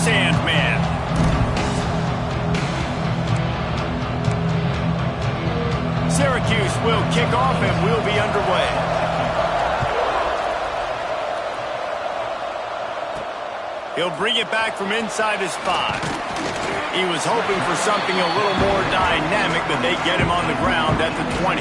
Sandman. Syracuse will kick off and we'll be underway. He'll bring it back from inside his 5. He was hoping for something a little more dynamic, but they get him on the ground at the 20.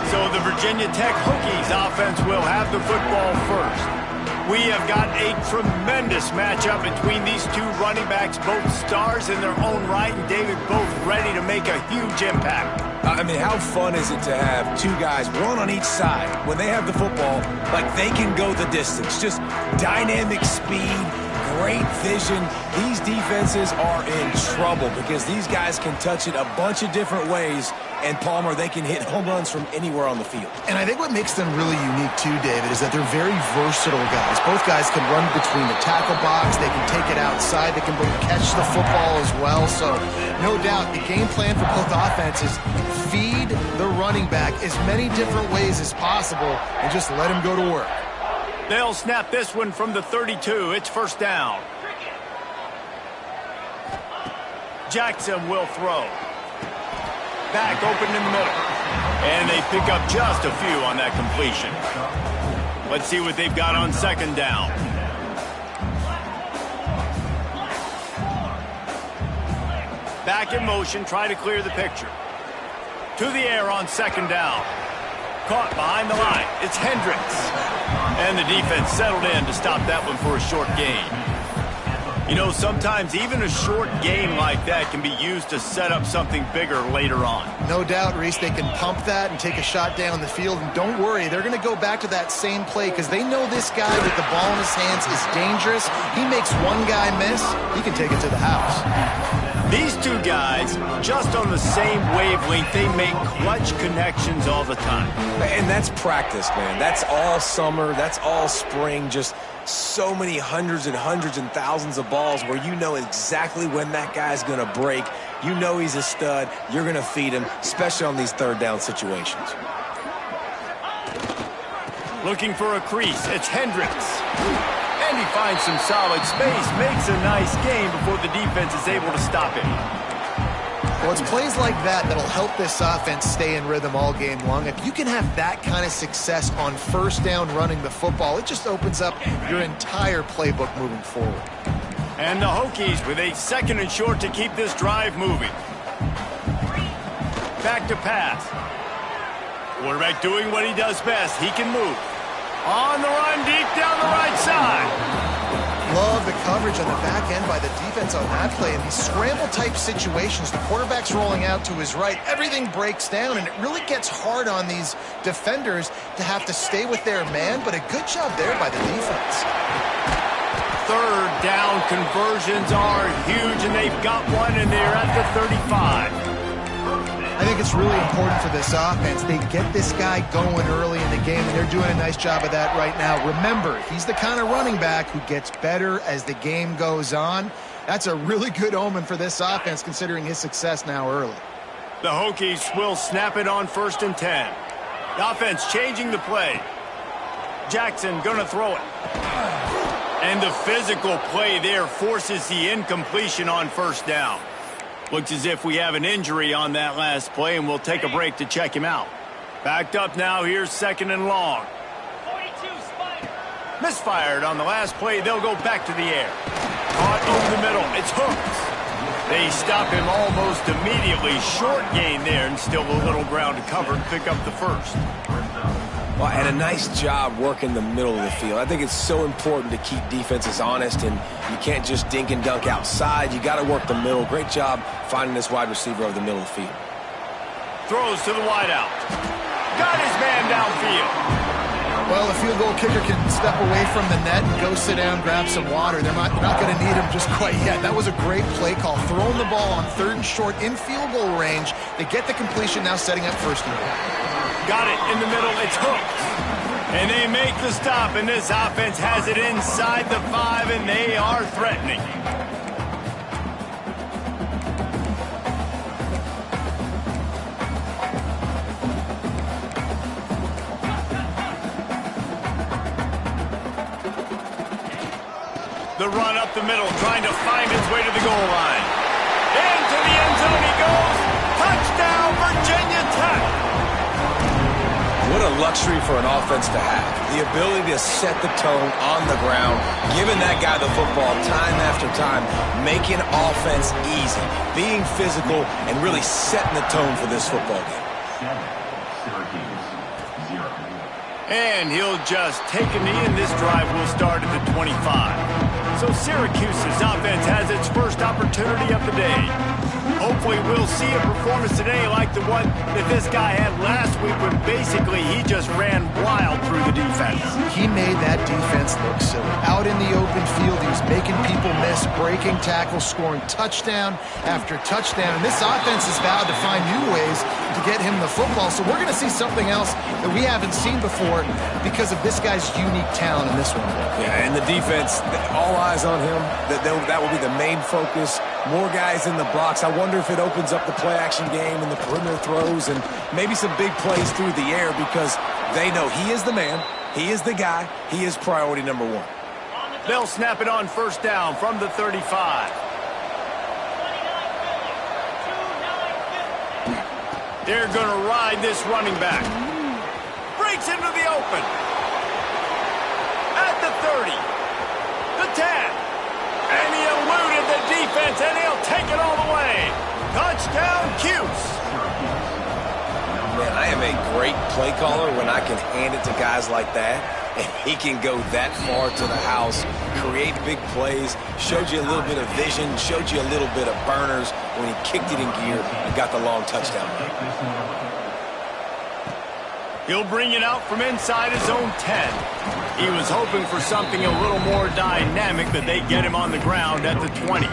So the Virginia Tech Hokies offense will have the football first. We have got a tremendous matchup between these two running backs, both stars in their own right, and David, both ready to make a huge impact. I mean, how fun is it to have two guys, one on each side, when they have the football, like they can go the distance. Just dynamic speed, great vision. These defenses are in trouble because these guys can touch it a bunch of different ways, and Palmer, they can hit home runs from anywhere on the field. And I think what makes them really unique too, David, is that they're very versatile guys. Both guys can run between the tackle box, they can take it outside, they can catch the football as well. So no doubt the game plan for both offenses, feed the running back as many different ways as possible and just let him go to work. They'll snap this one from the 32. It's first down. Jackson will throw. Back open in the middle. And they pick up just a few on that completion. Let's see what they've got on second down. Back in motion, try to clear the picture. To the air on second down. Caught behind the line. It's Hendricks. And the defense settled in to stop that one for a short gain. You know, sometimes even a short game like that can be used to set up something bigger later on. No doubt, Reese, they can pump that and take a shot down the field. And don't worry, they're going to go back to that same play because they know this guy with the ball in his hands is dangerous. He makes one guy miss, he can take it to the house. These two guys, just on the same wavelength, they make clutch connections all the time. And that's practice, man. That's all summer. That's all spring. Just so many hundreds and hundreds and thousands of balls where you know exactly when that guy's going to break. You know he's a stud. You're going to feed him, especially on these third down situations. Looking for a crease. It's Hendricks. And he finds some solid space, makes a nice gain before the defense is able to stop him. Well, it's plays like that that'll help this offense stay in rhythm all game long. If you can have that kind of success on first down running the football, it just opens up your entire playbook moving forward. And the Hokies with a second and short to keep this drive moving. Back to pass. Quarterback doing what he does best. He can move. On the run, deep down the right side. Love the coverage on the back end by the defense on that play. In these scramble-type situations, the quarterback's rolling out to his right. Everything breaks down, and it really gets hard on these defenders to have to stay with their man, but a good job there by the defense. Third down conversions are huge, and they've got one, and they're at the 35. I think it's really important for this offense. They get this guy going early in the game, and they're doing a nice job of that right now. Remember, he's the kind of running back who gets better as the game goes on. That's a really good omen for this offense, considering his success now early. The Hokies will snap it on 1st and 10. The offense changing the play. Jackson gonna throw it. And the physical play there forces the incompletion on first down. Looks as if we have an injury on that last play, and we'll take a break to check him out. Backed up now, here's second and long. 42 spike. Misfired on the last play, they'll go back to the air. Caught over the middle, it's Hooks. They stop him almost immediately. Short gain there, and still a little ground to cover to pick up the first. Well, and a nice job working the middle of the field. I think it's so important to keep defenses honest, and you can't just dink and dunk outside. You got to work the middle. Great job finding this wide receiver over the middle of the field. Throws to the wideout. Got his man downfield. Well, the field goal kicker can step away from the net and go sit down, grab some water. They're not going to need him just quite yet. That was a great play call. Throwing the ball on 3rd and short in field goal range. They get the completion, now setting up 1st and goal. Got it in the middle, it's Hooks. And they make the stop, and this offense has it inside the 5, and they are threatening. The run up the middle, trying to find his way to the goal line. Into the end zone he goes. Touchdown, Virginia Tech. What a luxury for an offense to have. The ability to set the tone on the ground, giving that guy the football time after time, making offense easy, being physical, and really setting the tone for this football game. And he'll just take a knee, and this drive will start at the 25. So Syracuse's offense has its first opportunity of the day. Hopefully we'll see a performance today like the one that this guy had last week when basically he just ran wild through the defense. He made that defense look silly. Out in the open field, he was making people miss, breaking tackles, scoring touchdown after touchdown. And this offense has vowed to find new ways to get him the football. So we're going to see something else that we haven't seen before because of this guy's unique talent in this one. Yeah, and the defense, all eyes on him. That will be the main focus. More guys in the box. I wonder if it opens up the play-action game and the perimeter throws and maybe some big plays through the air because they know he is the man, he is the guy, he is priority number one. They'll snap it on first down from the 35. They're going to ride this running back. Breaks into the open. At the 30. The 10. And he eluded the defense, and he'll take it all the way. Touchdown, Cuse. Man, I am a great play caller when I can hand it to guys like that. And he can go that far to the house, create big plays, showed you a little bit of vision, showed you a little bit of burners when he kicked it in gear and got the long touchdown. He'll bring it out from inside his own 10. He was hoping for something a little more dynamic, but they get him on the ground at the 20.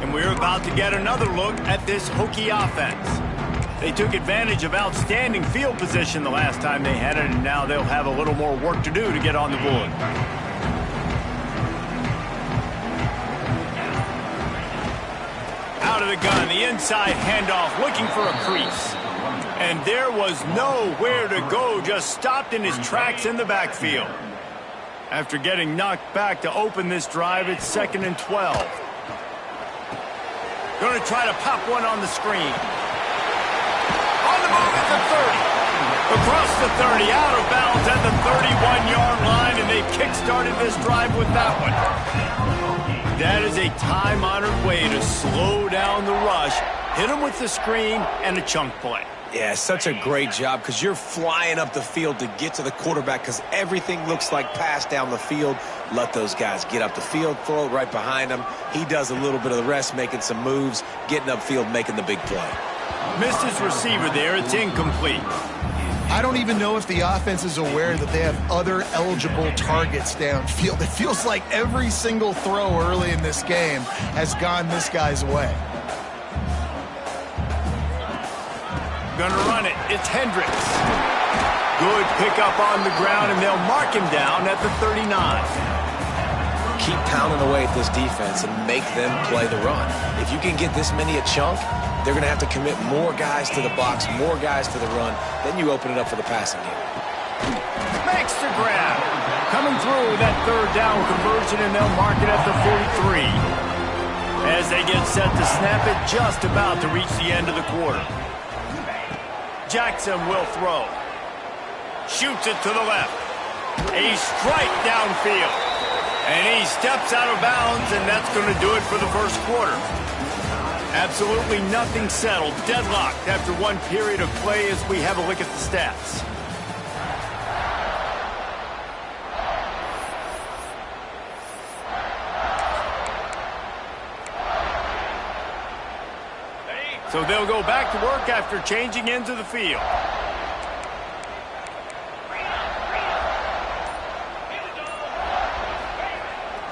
And we're about to get another look at this Hokie offense. They took advantage of outstanding field position the last time they had it, and now they'll have a little more work to do to get on the board. Out of the gun, the inside handoff, looking for a crease. And there was nowhere to go, just stopped in his tracks in the backfield. After getting knocked back to open this drive, it's 2nd and 12. Going to try to pop one on the screen. On the move at the 30. Across the 30, out of bounds at the 31-yard line, and they've kick-started this drive with that one. That is a time-honored way to slow down the rush, hit them with the screen, and a chunk play. Yeah, such a great job because you're flying up the field to get to the quarterback because everything looks like pass down the field. Let those guys get up the field, throw it right behind him. He does a little bit of the rest, making some moves, getting upfield, making the big play. Missed his receiver there. It's incomplete. I don't even know if the offense is aware that they have other eligible targets downfield. It feels like every single throw early in this game has gone this guy's way. Gonna run it. It's Hendricks. Good pickup on the ground, and they'll mark him down at the 39. Keep pounding away at this defense and make them play the run. If you can get this many a chunk, they're going to have to commit more guys to the box, more guys to the run. Then you open it up for the passing game. Makes the grab. Coming through that third down conversion, and they'll mark it at the 43. As they get set to snap it, just about to reach the end of the quarter. Jackson will throw. Shoots it to the left. A strike downfield. And he steps out of bounds, and that's going to do it for the first quarter. Absolutely nothing settled. Deadlocked after one period of play as we have a look at the stats. So they'll go back to work after changing into the field.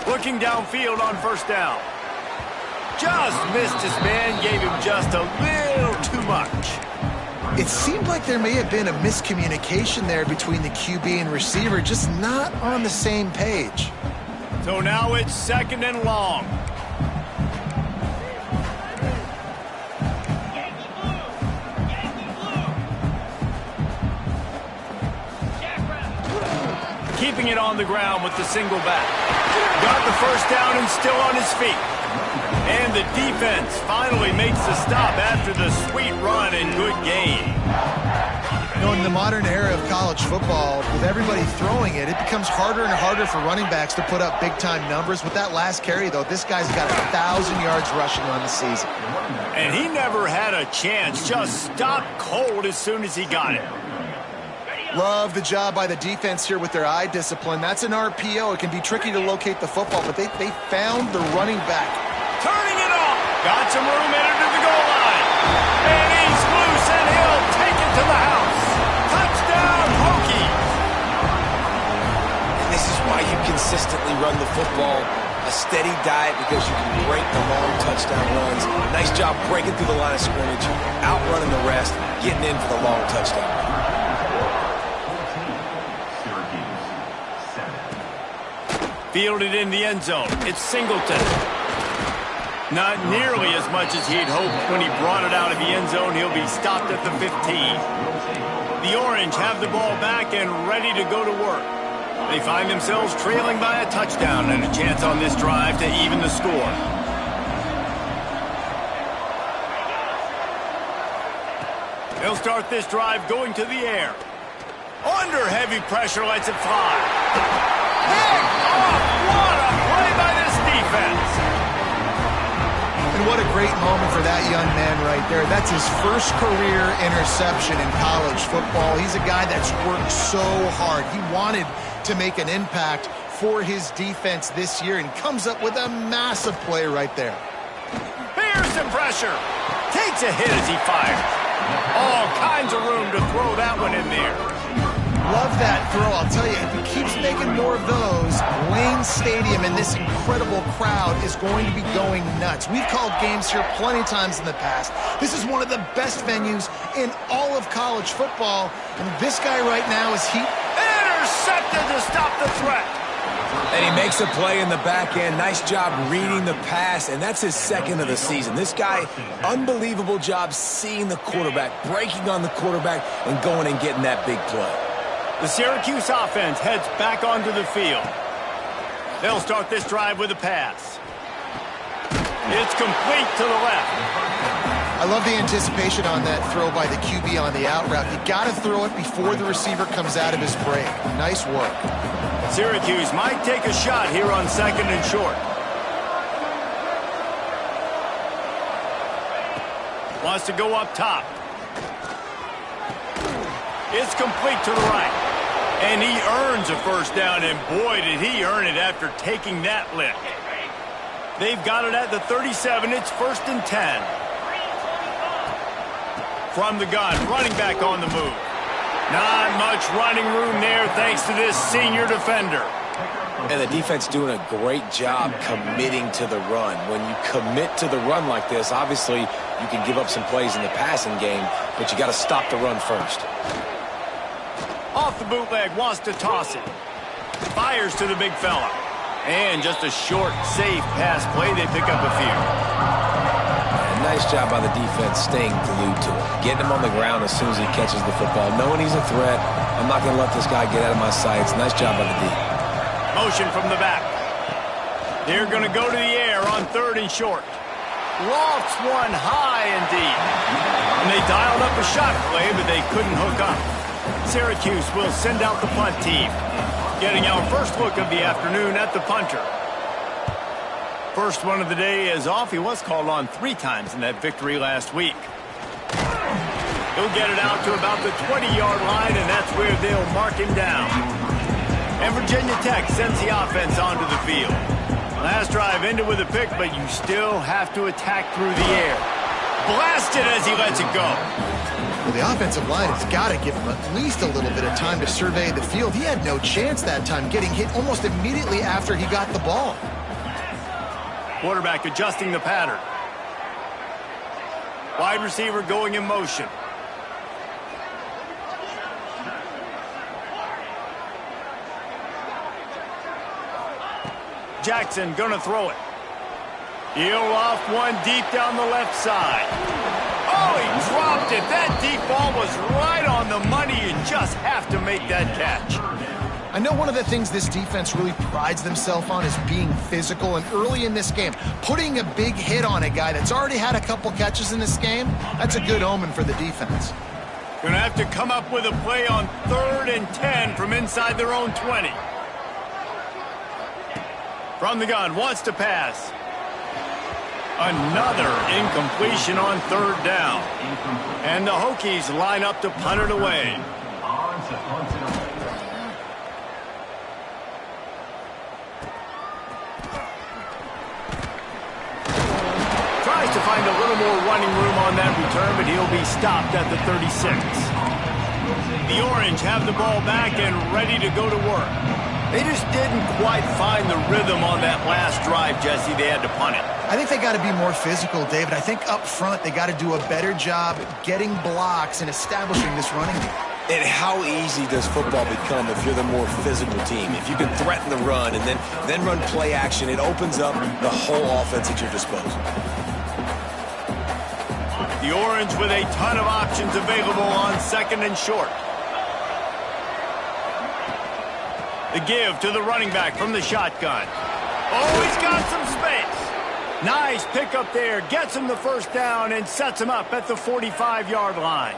Looking downfield on first down. Just missed his man, gave him just a little too much. It seemed like there may have been a miscommunication there between the QB and receiver, just not on the same page. So now it's 2nd and long. Keeping it on the ground with the single back. Got the first down and still on his feet. And the defense finally makes the stop after the sweet run and good gain. You know, in the modern era of college football, with everybody throwing it, it becomes harder and harder for running backs to put up big-time numbers. With that last carry, though, this guy's got 1,000 yards rushing on the season. And he never had a chance, just stopped cold as soon as he got it. Love the job by the defense here with their eye discipline. That's an RPO. It can be tricky to locate the football, but they found the running back. Turning it off. Got some room headed to the goal line. And he's loose, and he'll take it to the house. Touchdown, Hokies. And this is why you consistently run the football. A steady diet because you can break the long touchdown runs. Nice job breaking through the line of scrimmage, outrunning the rest, getting in for the long touchdown run. Fielded in the end zone. It's Singleton. Not nearly as much as he'd hoped when he brought it out of the end zone. He'll be stopped at the 15. The Orange have the ball back and ready to go to work. They find themselves trailing by a touchdown and a chance on this drive to even the score. They'll start this drive going to the air. Under heavy pressure, lets it fly. Picked off! What a play by this defense! And what a great moment for that young man right there. That's his first career interception in college football. He's a guy that's worked so hard. He wanted to make an impact for his defense this year and comes up with a massive play right there. Here's some pressure. Takes a hit as he fires. All kinds of room to throw that one in there. Love that throw. I'll tell you, if he keeps making more of those, Wayne Stadium and this incredible crowd is going to be going nuts. We've called games here plenty of times in the past. This is one of the best venues in all of college football, and this guy right now is intercepted to stop the threat. And he makes a play in the back end. Nice job reading the pass, and that's his second of the season. This guy, unbelievable job seeing the quarterback, breaking on the quarterback, and going and getting that big play. The Syracuse offense heads back onto the field. They'll start this drive with a pass. It's complete to the left. I love the anticipation on that throw by the QB on the out route. You got to throw it before the receiver comes out of his break. Nice work. Syracuse might take a shot here on second and short. Wants to go up top. It's complete to the right. And he earns a first down, and boy, did he earn it after taking that lick. They've got it at the 37. It's 1st and 10. From the gun, running back on the move. Not much running room there thanks to this senior defender. And the defense doing a great job committing to the run. When you commit to the run like this, obviously you can give up some plays in the passing game, but you got to stop the run first. Off the bootleg, wants to toss it. Fires to the big fella. And just a short, safe pass play. They pick up a few. And nice job by the defense staying glued to it. Getting him on the ground as soon as he catches the football. Knowing he's a threat, I'm not going to let this guy get out of my sights. Nice job by the D. Motion from the back. They're going to go to the air on 3rd and short. Lofts one high and deep. And they dialed up a shot play, but they couldn't hook up. Syracuse will send out the punt team. Getting our first look of the afternoon at the punter. First one of the day is off. He was called on 3 times in that victory last week. He'll get it out to about the 20-yard line, and that's where they'll mark him down. And Virginia Tech sends the offense onto the field. Last drive ended with a pick, but you still have to attack through the air. Blasted as he lets it go. Well, the offensive line has got to give him at least a little bit of time to survey the field. He had no chance that time, getting hit almost immediately after he got the ball. Quarterback adjusting the pattern. Wide receiver going in motion. Jackson gonna throw it. He'll loft one deep down the left side. Oh, he dropped it. That deep ball was right on the money. You just have to make that catch. I know one of the things this defense really prides themselves on is being physical, and early in this game, putting a big hit on a guy that's already had a couple catches in this game, that's a good omen for the defense. Gonna have to come up with a play on 3rd and 10 from inside their own 20. From the gun, wants to pass. Another incompletion on 3rd down. And the Hokies line up to punt it away. Tries to find a little more running room on that return, but he'll be stopped at the 36. The Orange have the ball back and ready to go to work. They just didn't quite find the rhythm on that last drive, Jesse. They had to punt it. I think they got to be more physical, David. I think up front they got to do a better job getting blocks and establishing this running game. And how easy does football become if you're the more physical team? If you can threaten the run and then run play action, it opens up the whole offense at your disposal. The Orange with a ton of options available on 2nd and short. The give to the running back from the shotgun. Oh, he's got some space. Nice pickup there. Gets him the first down and sets him up at the 45-yard line.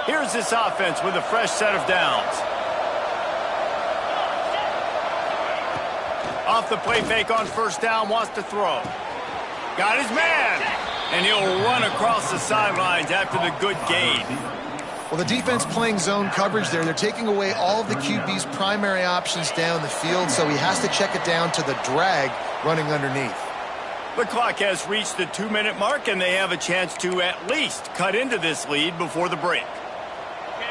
Here's this offense with a fresh set of downs. Off the play fake on 1st down, wants to throw. Got his man. And he'll run across the sidelines after the good gain. Well, the defense playing zone coverage there. They're taking away all of the QB's primary options down the field, so he has to check it down to the drag running underneath. The clock has reached the 2-minute mark, and they have a chance to at least cut into this lead before the break.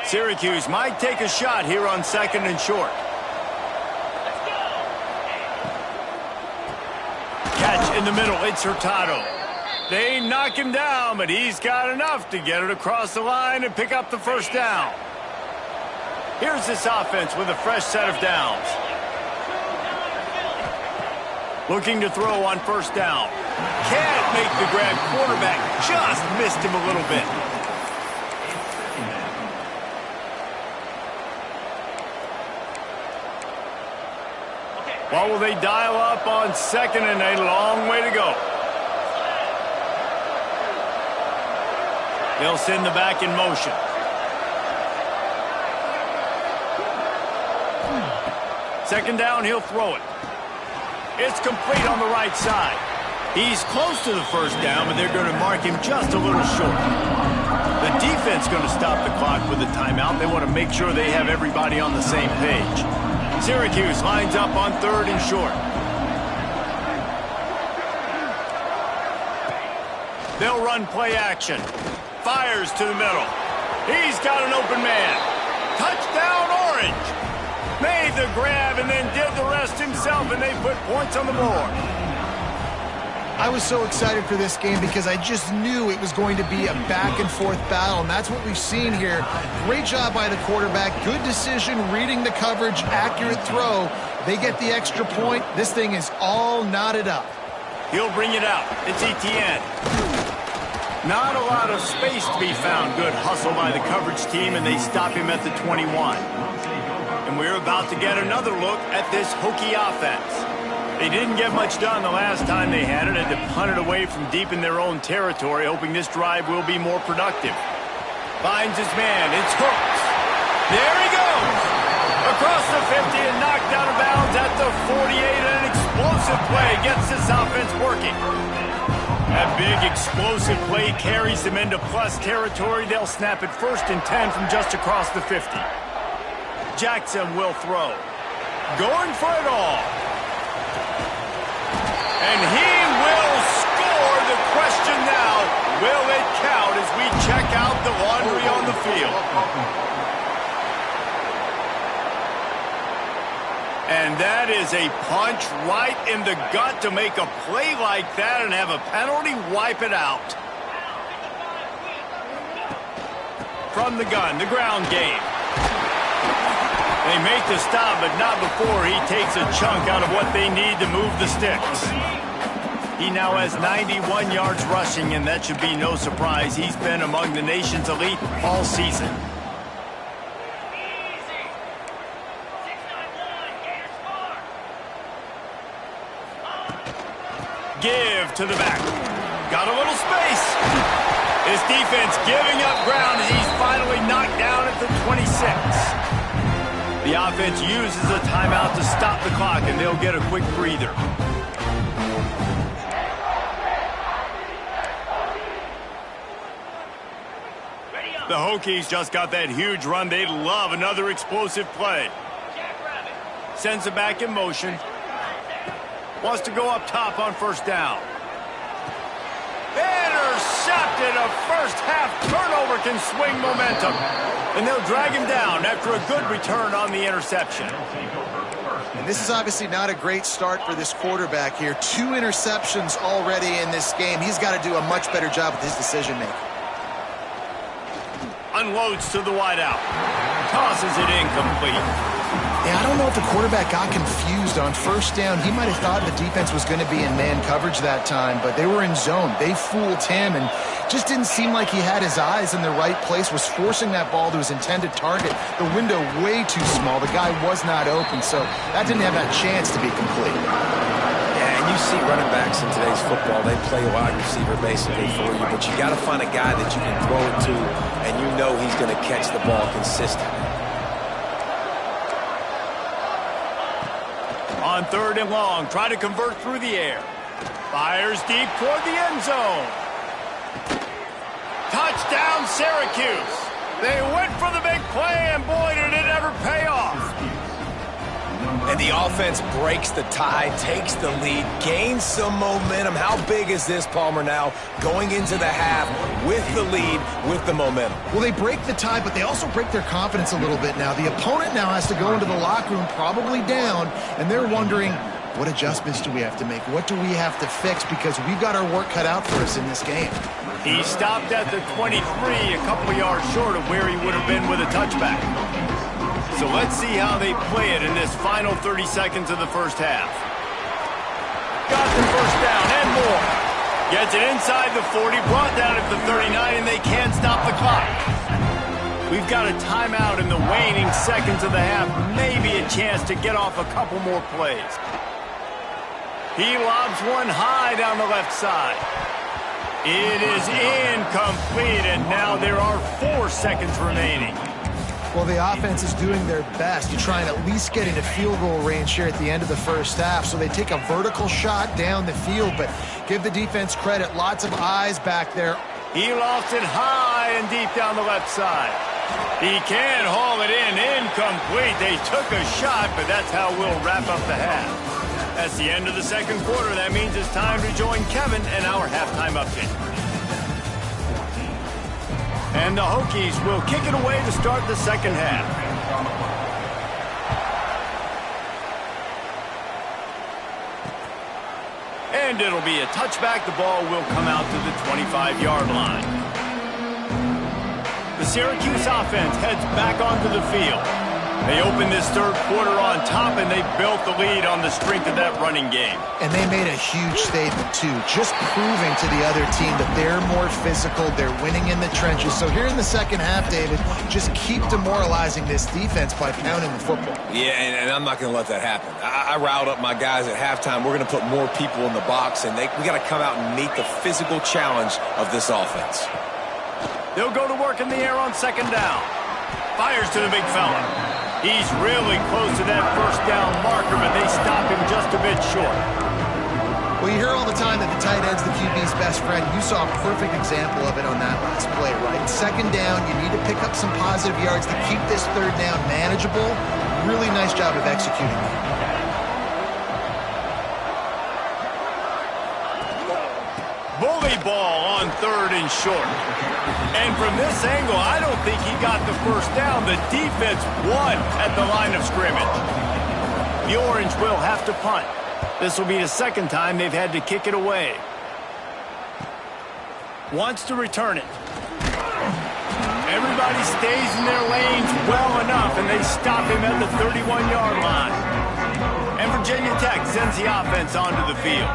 Syracuse might take a shot here on 2nd and short. Catch in the middle. It's Hurtado. They knock him down, but he's got enough to get it across the line and pick up the first down. Here's this offense with a fresh set of downs. Looking to throw on 1st down. Can't make the grab. Quarterback just missed him a little bit. Well, will they dial up on 2nd and a long way to go? They'll send the back in motion. Second down, he'll throw it. It's complete on the right side. He's close to the first down, but they're going to mark him just a little short. The defense going to stop the clock with a timeout. They want to make sure they have everybody on the same page. Syracuse lines up on 3rd and short. They'll run play action. Fires to the middle. He's got an open man. Touchdown, Orange. Made the grab and then did the rest himself, and they put points on the board. I was so excited for this game because I just knew it was going to be a back-and-forth battle, and that's what we've seen here. Great job by the quarterback. Good decision, reading the coverage, accurate throw. They get the extra point. This thing is all knotted up. He'll bring it out. It's Etienne. Not a lot of space to be found. Good hustle by the coverage team, and they stop him at the 21. And we're about to get another look at this Hokie offense. They didn't get much done the last time they had it. Had to punt it away from deep in their own territory, hoping this drive will be more productive. Finds his man. It's Hooks. There he goes. Across the 50 and knocked out of bounds at the 48. An explosive play gets this offense working. That big explosive play carries them into plus territory. They'll snap it 1st and 10 from just across the 50. Jackson will throw. Going for it all. And he will score. The question now, will it count as we check out the laundry on the field? And that is a punch right in the gut to make a play like that and have a penalty wipe it out. From the gun, the ground game. They make the stop, but not before he takes a chunk out of what they need to move the sticks. He now has 91 yards rushing, and that should be no surprise. He's been among the nation's elite all season. give to the back. Got a little space. His defense giving up ground as he's finally knocked down at the 26. The offense uses a timeout to stop the clock, and they'll get a quick breather. The Hokies just got that huge run. They'd love another explosive play. Sends it back in motion. Wants to go up top on first down. Intercepted. A first-half turnover can swing momentum. And they'll drag him down after a good return on the interception. And this is obviously not a great start for this quarterback here. 2 interceptions already in this game. He's got to do a much better job with his decision-making. Unloads to the wideout. Tosses it incomplete. Yeah, I don't know if the quarterback got confused on first down. He might have thought the defense was going to be in man coverage that time, but they were in zone. They fooled him and just didn't seem like he had his eyes in the right place, was forcing that ball to his intended target. The window way too small. The guy was not open, so that didn't have that chance to be complete. And you see running backs in today's football, they play a wide receiver basically for you, but you got to find a guy that you can throw it to, and you know he's going to catch the ball consistently. On 3rd and long, try to convert through the air. Fires deep toward the end zone. Touchdown, Syracuse. They went for the big play, and boy, did it ever pay off. And the offense breaks the tie, takes the lead, gains some momentum. How big is this, Palmer, now going into the half with the lead, with the momentum? Well, they break the tie, but they also break their confidence a little bit now. The opponent now has to go into the locker room probably down, and they're wondering, what adjustments do we have to make? What do we have to fix? Because we've got our work cut out for us in this game. He stopped at the 23, a couple yards short of where he would have been with a touchback. So let's see how they play it in this final 30 seconds of the first half. Got the first down and more. Gets it inside the 40, brought down at the 39, and they can't stop the clock. We've got a timeout in the waning seconds of the half. Maybe a chance to get off a couple more plays. He lobs one high down the left side. It is incomplete, and now there are 4 seconds remaining. Well, the offense is doing their best to try and at least get into field goal range here at the end of the first half. So they take a vertical shot down the field, but give the defense credit. Lots of eyes back there. He lost it high and deep down the left side. He can haul it in. Incomplete. They took a shot, but that's how we'll wrap up the half. That's the end of the second quarter. That means it's time to join Kevin and our halftime update. And the Hokies will kick it away to start the second half. And it'll be a touchback. The ball will come out to the 25-yard line. The Syracuse offense heads back onto the field. They opened this third quarter on top, and they built the lead on the strength of that running game. And they made a huge statement, too, just proving to the other team that they're more physical, they're winning in the trenches. So here in the second half, David, just keep demoralizing this defense by pounding the football. Yeah, and I'm not going to let that happen. I riled up my guys at halftime. We're going to put more people in the box, and we got to come out and meet the physical challenge of this offense. They'll go to work in the air on second down. Fires to the big fella. He's really close to that first down marker, but they stop him just a bit short. Well, you hear all the time that the tight end's the QB's best friend. You saw a perfect example of it on that last play, right? Second down, you need to pick up some positive yards to keep this third down manageable. Really nice job of executing that. Bully ball on third and short. And from this angle, I don't think he got the first down. The defense won at the line of scrimmage. The Orange will have to punt. This will be the second time they've had to kick it away. Wants to return it. Everybody stays in their lanes well enough, and they stop him at the 31-yard line. And Virginia Tech sends the offense onto the field.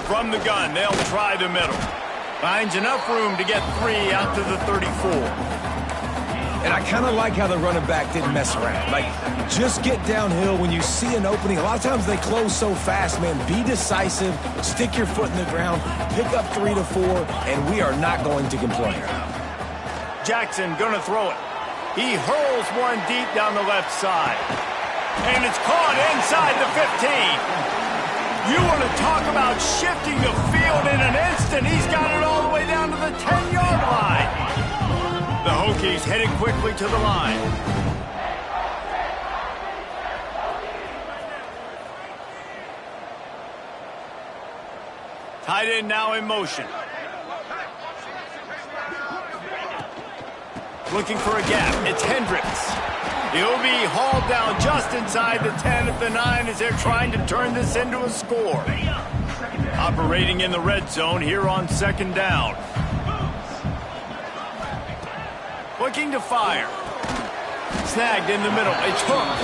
From the gun, they'll try the middle. Finds enough room to get 3 out to the 34. And I kind of like how the running back didn't mess around. Like, just get downhill when you see an opening. A lot of times they close so fast, man. Be decisive, stick your foot in the ground, pick up 3 to 4, and we are not going to complain. Jackson gonna throw it. He hurls one deep down the left side. And it's caught inside the 15. You want to talk about shifting the field in an instant. He's got it all the way down to the 10-yard line. The Hokies headed quickly to the line. Tight end now in motion. Looking for a gap. It's Hendricks. He'll be hauled down just inside the 10 at the 9 as they're trying to turn this into a score. Operating in the red zone here on 2nd down. Looking to fire. Snagged in the middle. It's hooked.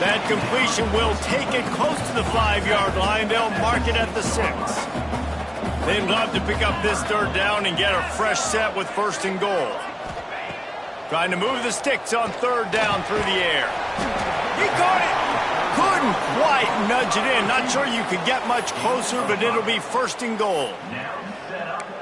That completion will take it close to the 5-yard line. They'll mark it at the 6. They'd love to pick up this 3rd down and get a fresh set with 1st and goal. Trying to move the sticks on 3rd down through the air. He caught it. Couldn't quite nudge it in. Not sure you could get much closer, but it'll be 1st and goal.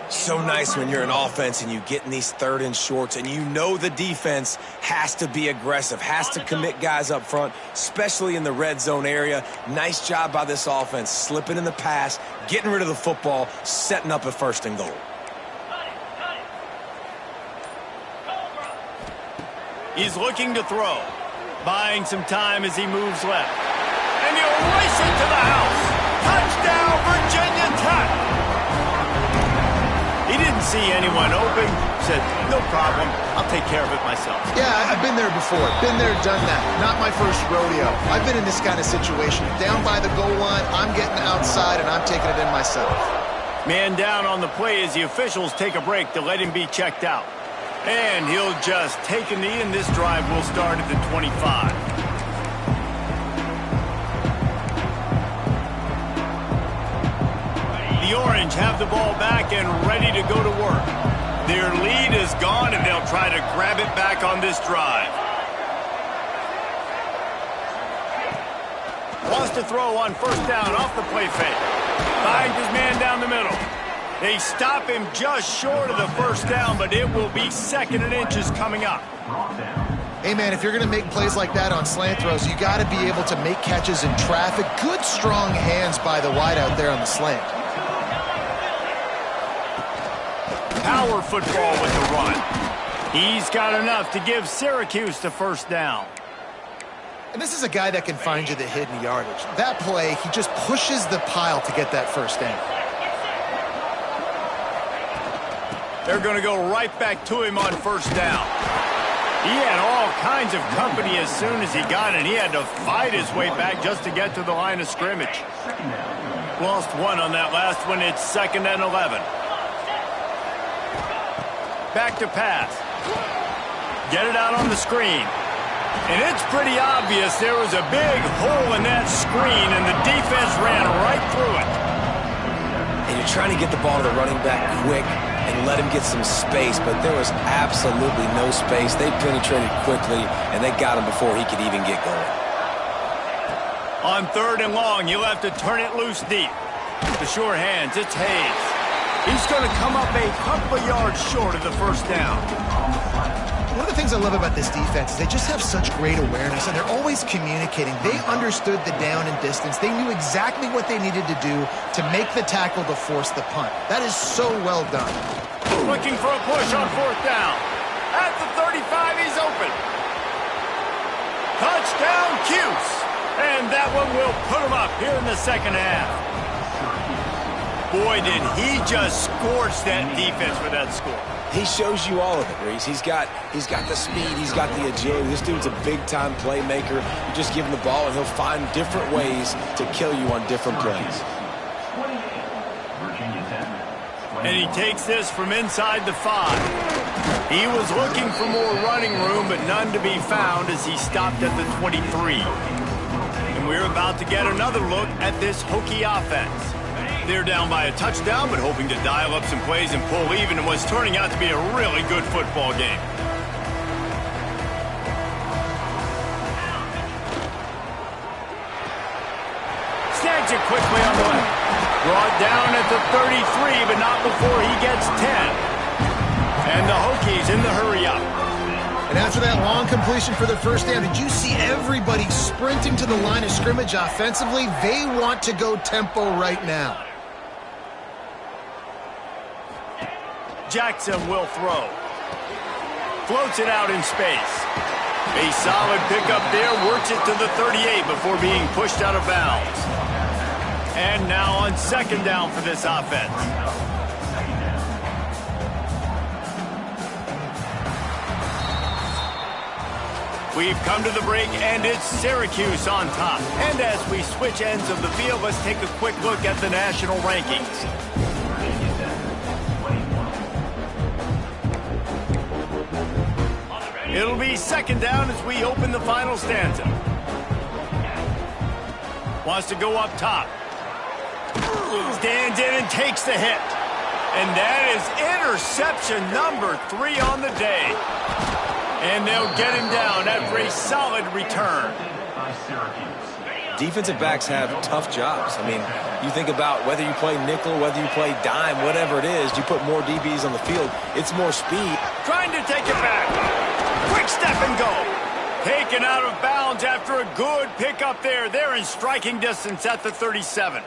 So nice when you're an offense and you get in these 3rd and shorts and you know the defense has to be aggressive, has to commit guys up front, especially in the red zone area. Nice job by this offense, slipping in the pass, getting rid of the football, setting up a 1st and goal. He's looking to throw. Buying some time as he moves left. And he'll race it to the house. Touchdown, Virginia Tech. He didn't see anyone open. Said, no problem. I'll take care of it myself. Yeah, I've been there before. Been there, done that. Not my first rodeo. I've been in this kind of situation. Down by the goal line, I'm getting outside, and I'm taking it in myself. Man down on the play as the officials take a break to let him be checked out. And he'll just take a knee, and this drive will start at the 25. The Orange have the ball back and ready to go to work. Their lead is gone, and they'll try to grab it back on this drive. Wants to throw on 1st down off the play fake. Finds his man down the middle. They stop him just short of the 1st down, but it will be 2nd and inches coming up. Hey, man, if you're going to make plays like that on slant throws, you got to be able to make catches in traffic. Good, strong hands by the wide out there on the slant. Power football with the run. He's got enough to give Syracuse the 1st down. And this is a guy that can find you the hidden yardage. That play, he just pushes the pile to get that 1st down. They're going to go right back to him on 1st down. He had all kinds of company as soon as he got it. He had to fight his way back just to get to the line of scrimmage. Lost one on that last one. It's 2nd and 11. Back to pass. Get it out on the screen. And it's pretty obvious there was a big hole in that screen, and the defense ran right through it. And you're trying to get the ball to the running back quick and let him get some space, but there was absolutely no space. They penetrated quickly, and they got him before he could even get going. On 3rd and long, you'll have to turn it loose deep. The sure hands, it's Hayes. He's going to come up a couple of yards short of the 1st down. One of the things I love about this defense is they just have such great awareness, and they're always communicating. They understood the down and distance. They knew exactly what they needed to do to make the tackle to force the punt. That is so well done. Looking for a push on 4th down. At the 35, he's open. Touchdown, Cuse. And that one will put him up here in the 2nd half. Boy, did he just scorch that defense with that score. He shows you all of it, Reese. He's got the speed, he's got the agility. This dude's a big-time playmaker. You just give him the ball, and he'll find different ways to kill you on different plays. And he takes this from inside the 5. He was looking for more running room, but none to be found as he stopped at the 23. And we're about to get another look at this Hokie offense. They're down by a touchdown, but hoping to dial up some plays and pull even in what's turning out to be a really good football game. Runs it quickly on the left. Brought down at the 33, but not before he gets 10. And the Hokies in the hurry up. And after that long completion for the first down, did you see everybody sprinting to the line of scrimmage offensively? They want to go tempo right now. Jackson will throw. Floats it out in space. A solid pickup there, works it to the 38 before being pushed out of bounds. And now on second down for this offense. We've come to the break, and it's Syracuse on top. And as we switch ends of the field, let's take a quick look at the national rankings. It'll be second down as we open the final stanza. Wants to go up top. Stands in and takes the hit. And that is interception number 3 on the day. And they'll get him down after a solid return. Defensive backs have tough jobs. I mean, you think about whether you play nickel, whether you play dime, whatever it is, you put more DBs on the field, it's more speed. Trying to take it back. Quick step and go. Taken out of bounds after a good pickup there. They're in striking distance at the 37.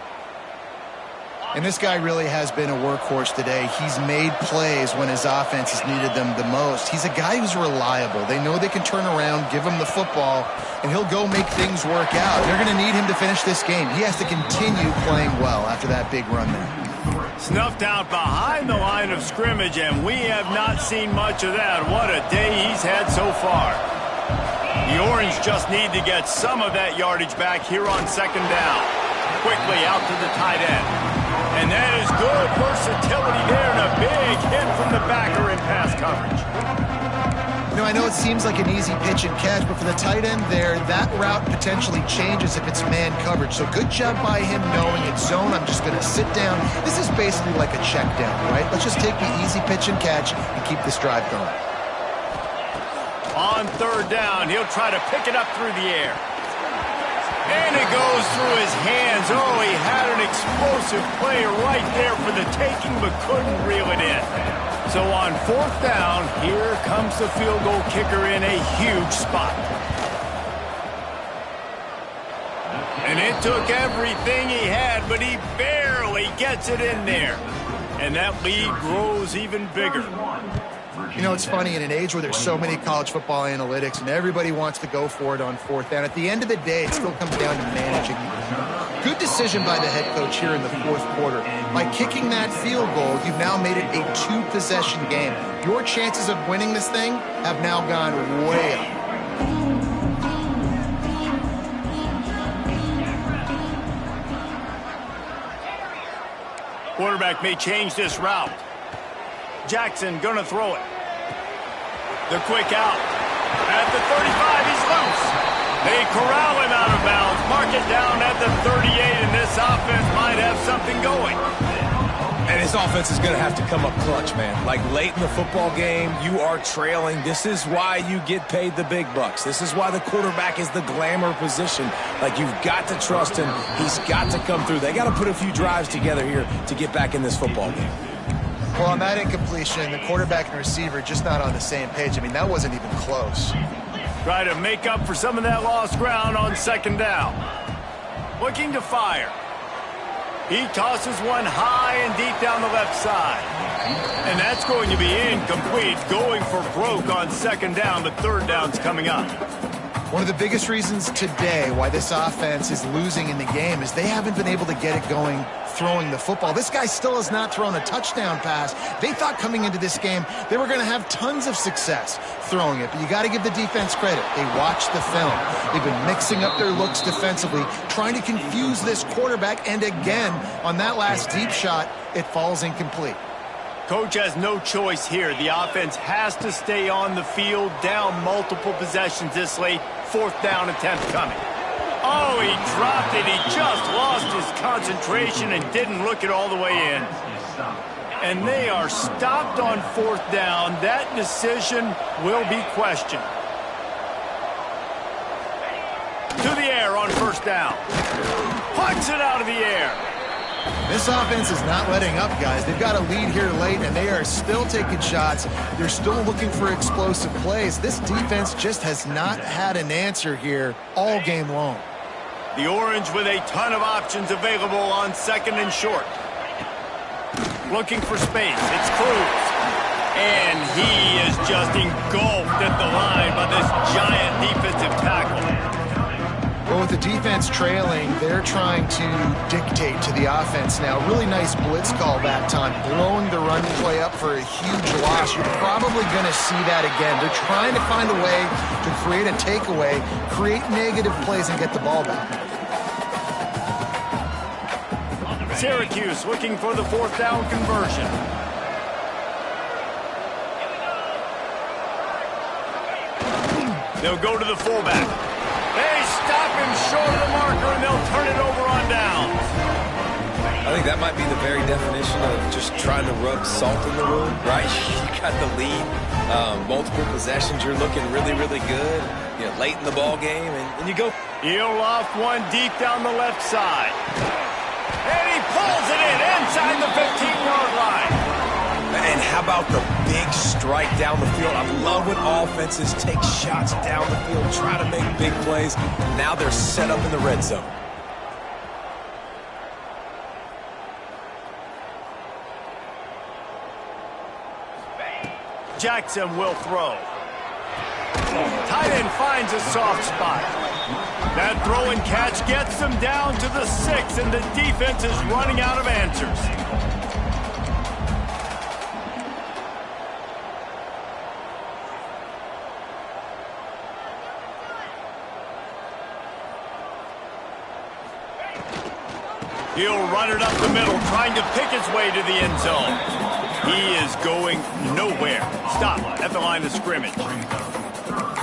And this guy really has been a workhorse today. He's made plays when his offense has needed them the most. He's a guy who's reliable. They know they can turn around, give him the football, and he'll go make things work out. They're going to need him to finish this game. He has to continue playing well after that big run there. Snuffed out behind the line of scrimmage, and we have not seen much of that. What a day he's had so far. The Orange just need to get some of that yardage back here on second down. Quickly out to the tight end. And that is good versatility there, and a big hit from the backer in pass coverage. You know, I know it seems like an easy pitch and catch, but for the tight end there, that route potentially changes if it's man coverage. So good job by him knowing it's zone. I'm just going to sit down. This is basically like a check down, right? Let's just take the easy pitch and catch and keep this drive going. On third down, he'll try to pick it up through the air. And it goes through his hands. Oh, he had an explosive play right there for the taking, but couldn't reel it in. So on fourth down, here comes the field goal kicker in a huge spot. And it took everything he had, but he barely gets it in there. And that lead grows even bigger. You know, it's funny, in an age where there's so many college football analytics and everybody wants to go for it on fourth down, at the end of the day, it still comes down to managing. Good decision by the head coach here in the fourth quarter. By kicking that field goal, you've now made it a 2-possession game. Your chances of winning this thing have now gone way up. Quarterback may change this route. Jackson gonna throw it. The quick out. At the 35, he's loose. They corral him out of bounds. Mark it down at the 38, and this offense might have something going. And this offense is going to have to come up clutch, man. Like late in the football game, you are trailing. This is why you get paid the big bucks. This is why the quarterback is the glamour position. Like, you've got to trust him. He's got to come through. They got to put a few drives together here to get back in this football game. Well, on that incompletion, the quarterback and receiver just not on the same page. I mean, that wasn't even close. Try to make up for some of that lost ground on second down. Looking to fire. He tosses one high and deep down the left side. And that's going to be incomplete. Going for broke on second down, but third down's coming up. One of the biggest reasons today why this offense is losing in the game is they haven't been able to get it going throwing the football. This guy still has not thrown a touchdown pass. They thought coming into this game they were going to have tons of success throwing it, but you got to give the defense credit. They watched the film. They've been mixing up their looks defensively, trying to confuse this quarterback, and again, on that last deep shot, it falls incomplete. Coach has no choice here. The offense has to stay on the field, down multiple possessions this late. Fourth down attempt coming. Oh, he dropped it. He just lost his concentration and didn't look it all the way in. And they are stopped on fourth down. That decision will be questioned. To the air on first down. punts it out of the air. This offense is not letting up, guys. They've got a lead here late, and they are still taking shots. They're still looking for explosive plays. This defense just has not had an answer here all game long. The Orange with a ton of options available on 2nd and short. Looking for space. It's Cruz. And he is just engulfed at the line by this giant defensive tackle. Well, with the defense trailing, they're trying to dictate to the offense now. Really nice blitz call that time, blowing the run play up for a huge loss. You're probably going to see that again. They're trying to find a way to create a takeaway, create negative plays, and get the ball back. Syracuse looking for the 4th down conversion. They'll go to the fullback. They stop him short of the marker, and they'll turn it over on downs. I think that might be the very definition of just trying to rub salt in the wound, right? You got the lead, multiple possessions, you're looking really, really good, late in the ball game, and you go. He'll off one deep down the left side. And he pulls it in inside the 15-yard line. And how about the big strike down the field? I love when offenses take shots down the field, try to make big plays. Now they're set up in the red zone. Jackson will throw. Tight end finds a soft spot. That throw and catch gets them down to the 6, and the defense is running out of answers. He'll run it up the middle, trying to pick his way to the end zone. He is going nowhere. Stop at the line of scrimmage.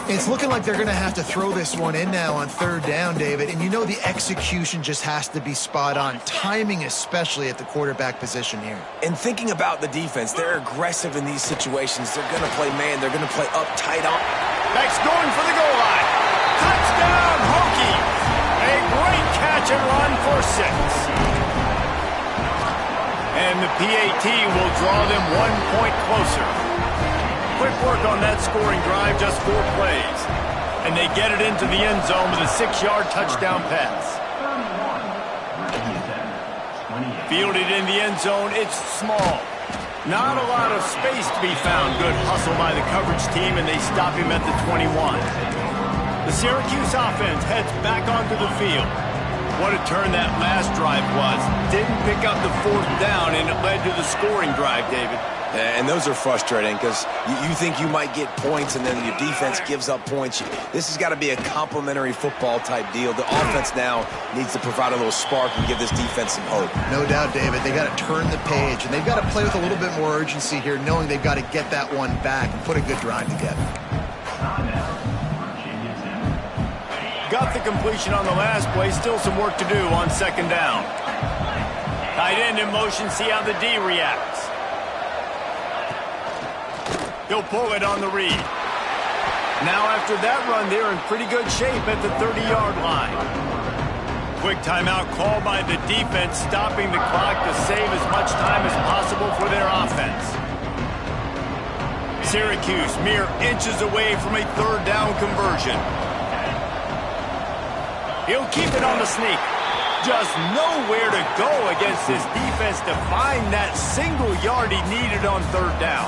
It's looking like they're going to have to throw this one in now on 3rd down, David. And the execution just has to be spot on. Timing especially at the quarterback position here. And thinking about the defense, they're aggressive in these situations. They're going to play man. They're going to play up tight on. Beck's going for the goal line. Touchdown, Hokies. A great catch and run for 6. And the PAT will draw them 1 point closer. Quick work on that scoring drive, just 4 plays. And they get it into the end zone with a 6-yard touchdown pass. Fielded in the end zone, it's small. Not a lot of space to be found. Good hustle by the coverage team, and they stop him at the 21. The Syracuse offense heads back onto the field. What a turn that last drive was. Didn't pick up the 4th down, and it led to the scoring drive, David. And those are frustrating because you think you might get points and then your defense gives up points. This has got to be a complementary football type deal. The offense now needs to provide a little spark and give this defense some hope. No doubt, David. They got to turn the page, and they've got to play with a little bit more urgency here, knowing they've got to get that one back and put a good drive together. Got the completion on the last play. Still some work to do on 2nd down. Tight end in motion. See how the D reacts. He'll pull it on the read. Now after that run, they're in pretty good shape at the 30-yard line. Quick timeout called by the defense, stopping the clock to save as much time as possible for their offense. Syracuse mere inches away from a 3rd down conversion. He'll keep it on the sneak. Just nowhere to go against this defense to find that single yard he needed on 3rd down.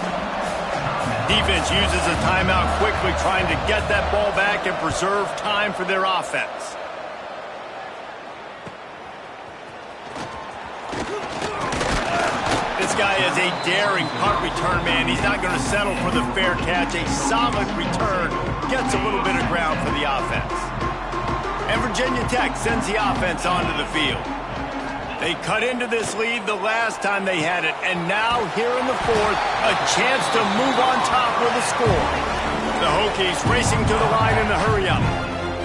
Defense uses a timeout quickly, trying to get that ball back and preserve time for their offense. This guy is a daring punt return man. He's not going to settle for the fair catch. A solid return gets a little bit of ground for the offense. And Virginia Tech sends the offense onto the field. They cut into this lead the last time they had it, and now here in the 4th, a chance to move on top with a score. The Hokies racing to the line in the hurry-up.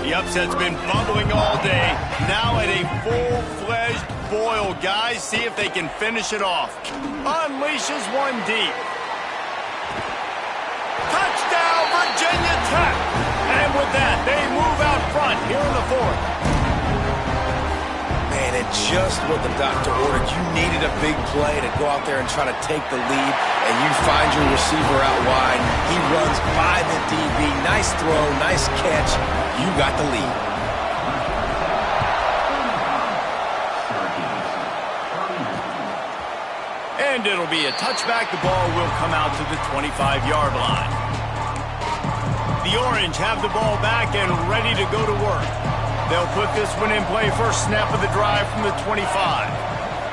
The upset's been bubbling all day, now at a full-fledged boil. Guys, see if they can finish it off. Unleashes one deep. Touchdown, Virginia Tech! And with that, they move out front here in the 4th. Man, and just what the doctor ordered. You needed a big play to go out there and try to take the lead, and you find your receiver out wide. He runs by the DB. Nice throw, nice catch. You got the lead. And it'll be a touchback. The ball will come out to the 25-yard line. The Orange have the ball back and ready to go to work. They'll put this one in play first snap of the drive from the 25.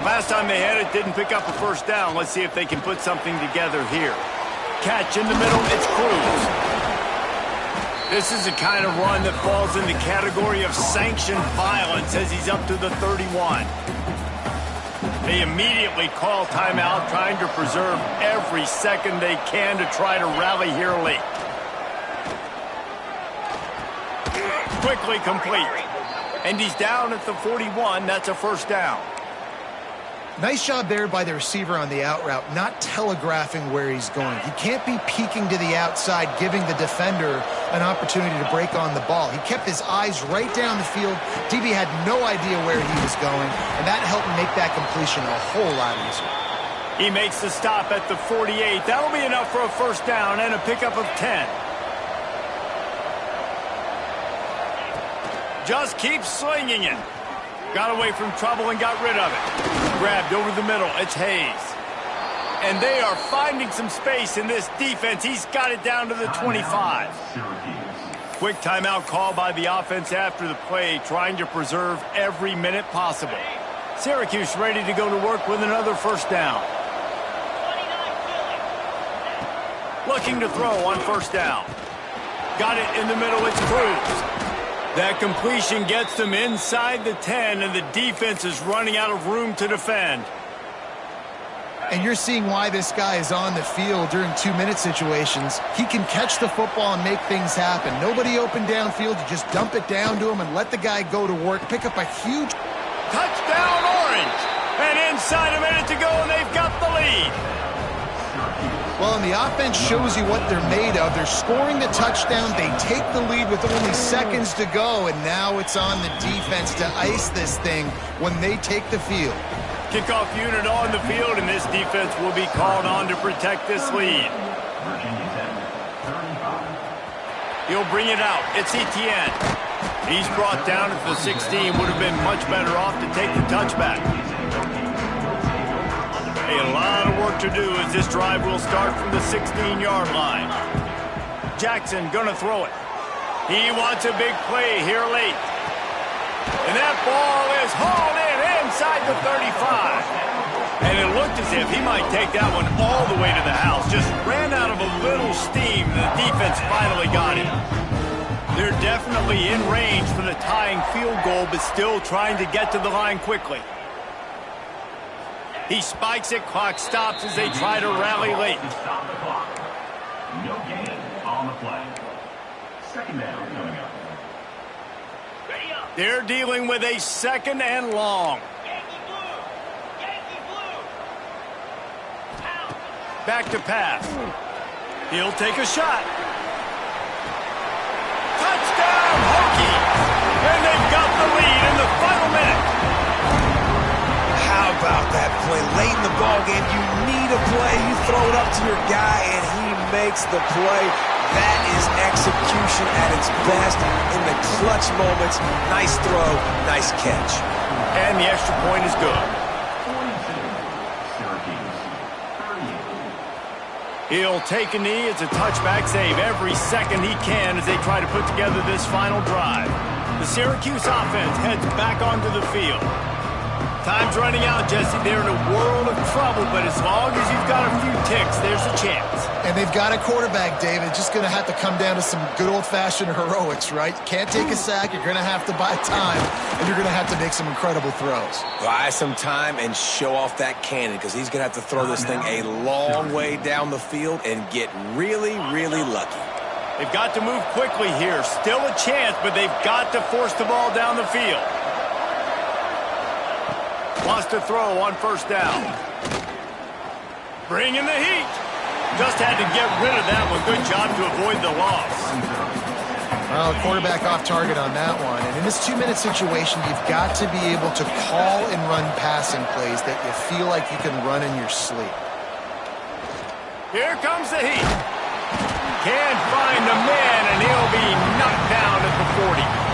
Last time they had it, didn't pick up a first down. Let's see if they can put something together here. Catch in the middle, it's Cruz. This is the kind of run that falls in the category of sanctioned violence as he's up to the 31. They immediately call timeout, trying to preserve every second they can to try to rally here late. Quickly complete. And he's down at the 41. That's a first down. Nice job there by the receiver on the out route, not telegraphing where he's going. He can't be peeking to the outside, giving the defender an opportunity to break on the ball. He kept his eyes right down the field. DB had no idea where he was going, and that helped make that completion a whole lot easier. He makes the stop at the 48. That'll be enough for a first down and a pickup of 10. Just keep slinging it. Got away from trouble and got rid of it. Grabbed over the middle. It's Hayes. And they are finding some space in this defense. He's got it down to the 25. Quick timeout call by the offense after the play, trying to preserve every minute possible. Syracuse ready to go to work with another first down. Looking to throw on first down. Got it in the middle. It's Cruz. That completion gets them inside the 10, and the defense is running out of room to defend. And you're seeing why this guy is on the field during 2-minute situations. He can catch the football and make things happen. Nobody open downfield. You just dump it down to him and let the guy go to work. Pick up a huge touchdown, Orange. And inside a minute to go, and they've got the lead. Well, and the offense shows you what they're made of. They're scoring the touchdown. They take the lead with only seconds to go, and now it's on the defense to ice this thing when they take the field. Kickoff unit on the field, and this defense will be called on to protect this lead. He'll bring it out. It's Etienne. He's brought down at the 16. Would have been much better off to take the touchback. A lot of work to do as this drive will start from the 16-yard line. Jackson gonna throw it. He wants a big play here late. And that ball is hauled in inside the 35. And it looked as if he might take that one all the way to the house. Just ran out of a little steam. The defense finally got him. They're definitely in range for the tying field goal, but still trying to get to the line quickly. He spikes it, clock stops as they try to rally late. Stop the clock. No gain on the play. Second down coming up. They're dealing with a second and long. Back to pass. He'll take a shot. Touchdown, Hokie! And they've got the lead in the final minute. How about that play? Late in the ball game, you need a play. You throw it up to your guy, and he makes the play. That is execution at its best in the clutch moments. Nice throw, nice catch. And the extra point is good. He'll take a knee. It's a touchback save every second he can as they try to put together this final drive. The Syracuse offense heads back onto the field. Time's running out, Jesse. They're in a world of trouble, but as long as you've got a few ticks, there's a chance. And they've got a quarterback, David. Just going to have to come down to some good old-fashioned heroics, right? You can't take a sack. You're going to have to buy time, and you're going to have to make some incredible throws. Buy some time and show off that cannon, because he's going to have to throw this thing a long way down the field and get really, really lucky. They've got to move quickly here. Still a chance, but they've got to force the ball down the field. Wants to throw on first down. Bringing the heat. Just had to get rid of that one. Good job to avoid the loss. Well, quarterback off target on that one. And in this 2-minute situation, you've got to be able to call and run passing plays that you feel like you can run in your sleep. Here comes the heat. Can't find the man, and he'll be knocked down at the 40.